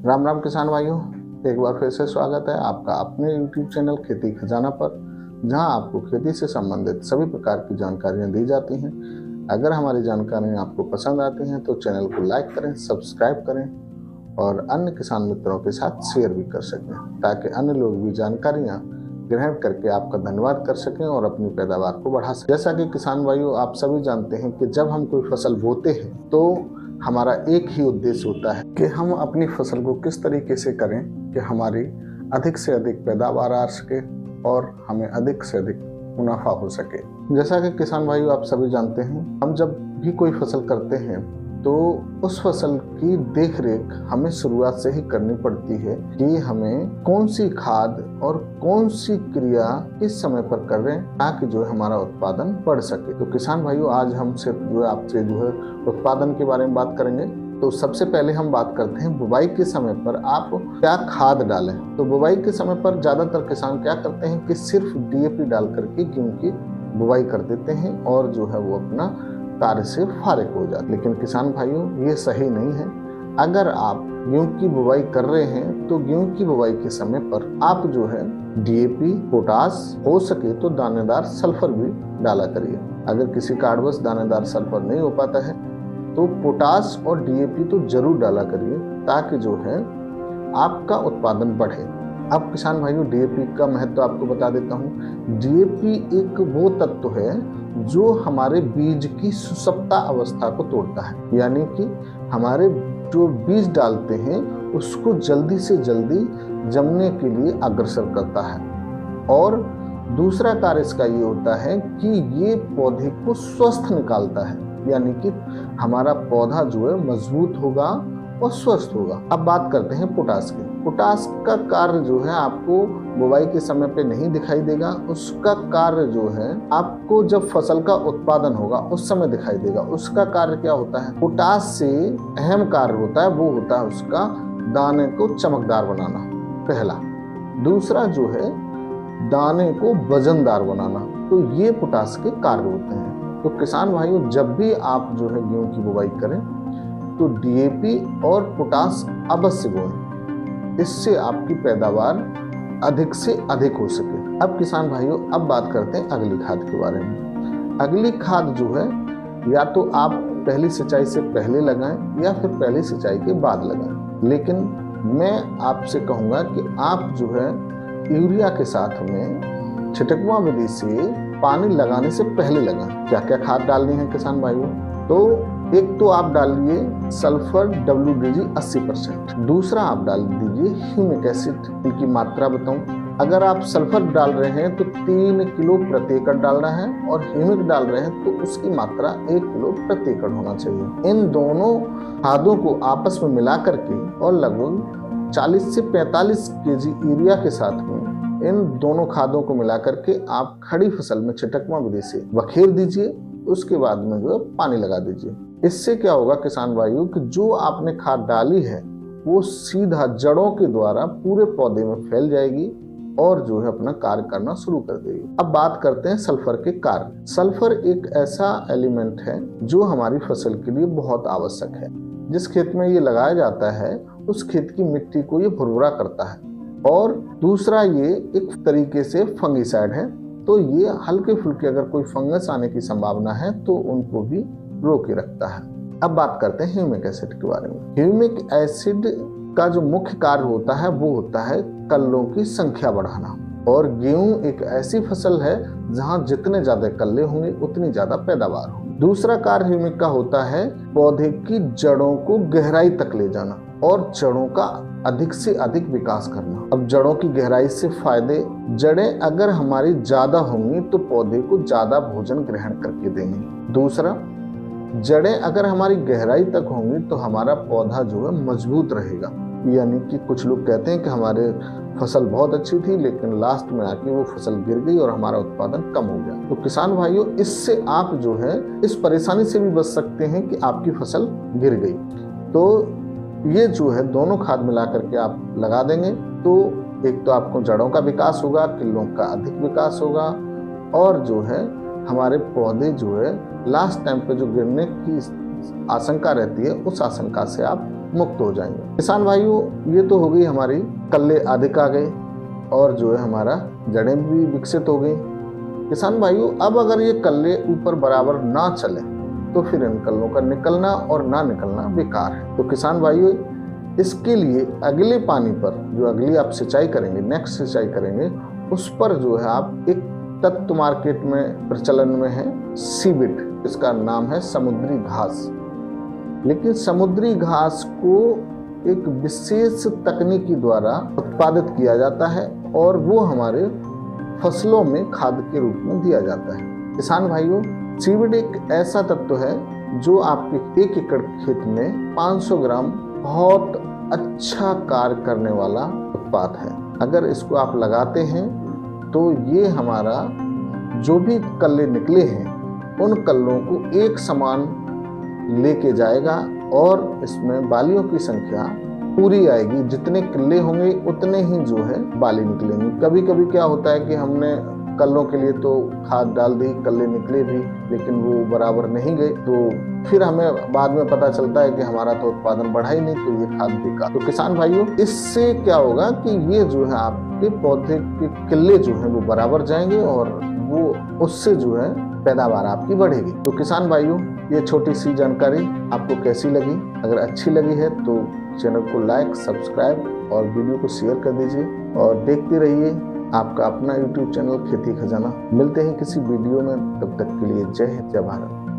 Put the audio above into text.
राम राम किसान भाइयों, एक बार फिर से स्वागत है आपका अपने YouTube चैनल खेती खजाना पर, जहां आपको खेती से संबंधित सभी प्रकार की जानकारियां दी जाती हैं। अगर हमारी जानकारियां आपको पसंद आती हैं तो चैनल को लाइक करें, सब्सक्राइब करें और अन्य किसान मित्रों के साथ शेयर भी कर सकें, ताकि अन्य लोग भी जानकारियां ग्रहण करके आपका धन्यवाद कर सकें और अपनी पैदावार को बढ़ा सकें। जैसा कि किसान भाइयों, आप सभी जानते हैं कि जब हम कोई फसल बोते हैं तो हमारा एक ही उद्देश्य होता है कि हम अपनी फसल को किस तरीके से करें कि हमारी अधिक से अधिक पैदावार आ सके और हमें अधिक से अधिक मुनाफा हो सके। जैसा कि किसान भाइयों, आप सभी जानते हैं, हम जब भी कोई फसल करते हैं तो उस फसल की देखरेख हमें शुरुआत से ही करनी पड़ती है कि हमें कौन सी खाद और कौन सी क्रिया किस समय पर कर रहे हैं, ताकि जो है हमारा उत्पादन बढ़ सके। तो किसान भाइयों, आज हम सिर्फ जो है आपसे जो है उत्पादन के बारे में बात करेंगे। तो सबसे पहले हम बात करते हैं बुवाई के समय पर आप क्या खाद डालें। तो बुवाई के समय पर ज्यादातर किसान क्या करते हैं कि सिर्फ DAP डाल करके गेहूं की बुवाई कर देते हैं और जो है वो अपना कार्य से फारिग हो जाते। लेकिन किसान भाइयों, ये सही नहीं है। अगर आप गेहूं की बुवाई कर रहे हैं तो गेहूं की बुवाई के समय पर आप जो है DAP, पोटास, हो सके तो दानेदार सल्फर भी डाला करिए। अगर किसी कारणवश दानेदार सल्फर नहीं हो पाता है तो पोटास और DAP तो जरूर डाला करिए, ताकि जो है आपका उत्पादन बढ़े। अब किसान भाइयों, DAP का महत्व आपको बता देता हूँ। DAP एक वो तत्व है जो हमारे बीज की सुसप्ता अवस्था को तोड़ता है, यानी कि हमारे जो बीज डालते हैं उसको जल्दी से जल्दी जमने के लिए अग्रसर करता है। और दूसरा कार्य इसका ये होता है कि ये पौधे को स्वस्थ निकालता है, यानी कि हमारा पौधा जो है मजबूत होगा और स्वस्थ होगा। अब बात करते हैं पोटास की। पोटास का कार्य जो है आपको बुवाई के समय पे नहीं दिखाई देगा, उसका कार्य जो है आपको जब फसल का उत्पादन होगा उस समय दिखाई देगा। उसका कार्य क्या होता है? पोटास से अहम कार्य होता है, वो होता है उसका दाने को चमकदार बनाना, पहला। दूसरा जो है दाने को वजनदार बनाना। तो ये पोटास के कार्य होते हैं। तो किसान भाइयों, जब भी आप जो है गेहूं की बुवाई करें तो DAP और पोटास अवश्य बोएं, इससे आपकी पैदावार अधिक से अधिक हो सके। अब किसान भाइयों, अब बात करते हैं अगली खाद के बारे में। अगली खाद जो है या तो आप पहली सिंचाई से पहले लगाएं या फिर पहली सिंचाई के बाद लगाएं। लेकिन मैं आपसे कहूँगा कि आप जो है यूरिया के साथ में छिटकवा विधि से पानी लगाने से पहले लगाएं। क्या क्या खाद डालनी है किसान भाइयों? तो एक तो आप डालिए सल्फर WDG 80%। दूसरा आप डाल दीजिए ह्यूमिक एसिड। इनकी मात्रा बताऊं, अगर आप सल्फर डाल रहे हैं तो 3 किलो प्रति एकड़ डालना है और ह्यूमिक डाल रहे हैं तो उसकी मात्रा 1 किलो प्रति एकड़ होना चाहिए। इन दोनों खादों को आपस में मिला करके और लगभग 40 से 45 kg यूरिया के साथ में इन दोनों खादों को मिला करके आप खड़ी फसल में छिटकवा विधि से बखेर दीजिए। उसके बाद में जो है पानी लगा दीजिए। इससे क्या होगा किसान भाइयों कि जो आपने खाद डाली है वो सीधा जड़ों के द्वारा पूरे पौधे में फैल जाएगी और जो है अपना कार्य करना शुरू कर देगी। अब बात करते हैं सल्फर के कार्य। सल्फर एक ऐसा एलिमेंट है जो हमारी फसल के लिए बहुत आवश्यक है। जिस खेत में ये लगाया जाता है उस खेत की मिट्टी को ये भुरभुरा करता है। और दूसरा, ये एक तरीके से फंगिसाइड है, तो ये हल्के फुल्के अगर कोई फंगस आने की संभावना है तो उनको भी रोक के रखता है। अब बात करते हैं ह्यूमिक एसिड के बारे में। ह्यूमिक एसिड का जो मुख्य कार्य होता है वो होता है कल्लों की संख्या बढ़ाना। और गेहूं एक ऐसी फसल है जहां जितने ज्यादा कल्ले होंगे उतनी ज्यादा पैदावार होगी। दूसरा कार्य ह्यूमिक का होता है पौधे की जड़ों को गहराई तक ले जाना और जड़ों का अधिक से अधिक विकास करना। अब जड़ों की गहराई से फायदे, जड़ें अगर हमारी ज्यादा होंगी तो पौधे को ज्यादा भोजन ग्रहण करके देंगी। दूसरा, जड़ें अगर हमारी गहराई तक होंगी तो हमारा पौधा जो है मजबूत रहेगा। यानी कि कुछ लोग कहते हैं कि हमारे फसल बहुत अच्छी थी लेकिन लास्ट में आके वो फसल गिर गई और हमारा उत्पादन कम हो गया। तो किसान भाइयों, इससे आप जो है इस परेशानी से भी बच सकते हैं कि आपकी फसल गिर गई। तो ये जो है दोनों खाद मिला करके आप लगा देंगे तो एक तो आपको जड़ों का विकास होगा, किल्लों का अधिक विकास होगा और जो है हमारे पौधे जो है लास्ट टाइम पे जो गिरने की आशंका रहती है उस आशंका से आप मुक्त हो जाएंगे। किसान भाइयों, ये तो हो गई हमारी कल्ले अधिक आ गए और जो है हमारा जड़ें भी विकसित हो गई। किसान भाइयों, अब अगर ये कल्ले ऊपर बराबर ना चले तो फिर इन कल्लों का निकलना और ना निकलना बेकार है। तो किसान भाइयों, इसके लिए अगले पानी पर जो अगली आप सिंचाई करेंगे, नेक्स्ट सिंचाई करेंगे, उस पर जो है आप एक तत्व मार्केट में प्रचलन में है सीविड, इसका नाम है समुद्री घास। लेकिन समुद्री घास को एक विशेष तकनीकी द्वारा उत्पादित किया जाता है और वो हमारे फसलों में खाद के रूप में दिया जाता है। किसान भाइयों, सीविड एक ऐसा तत्व है जो आपके 1 एकड़ खेत में 500 ग्राम बहुत अच्छा कार्य करने वाला उत्पाद है। अगर इसको आप लगाते हैं तो ये हमारा जो भी कल्ले निकले हैं उन कल्लों को एक समान लेके जाएगा और इसमें बालियों की संख्या पूरी आएगी। जितने किल्ले होंगे उतने ही जो है बाली निकलेंगी। कभी कभी क्या होता है कि हमने कल्लों के लिए तो खाद डाल दी, कल्ले निकले भी, लेकिन वो बराबर नहीं गए, तो फिर हमें बाद में पता चलता है कि हमारा तो उत्पादन बढ़ा ही नहीं, तो ये खाद बेकार। तो किसान भाइयों, इससे क्या होगा कि ये जो है आपके पौधे के किल्ले जो है वो बराबर जाएंगे और वो उससे जो है पैदावार आपकी बढ़ेगी। तो किसान भाइयों, ये छोटी सी जानकारी आपको कैसी लगी? अगर अच्छी लगी है तो चैनल को लाइक, सब्सक्राइब और वीडियो को शेयर कर दीजिए और देखते रहिए आपका अपना YouTube चैनल खेती खजाना। मिलते हैं किसी वीडियो में, तब तक के लिए जय हिंद, जय भारत।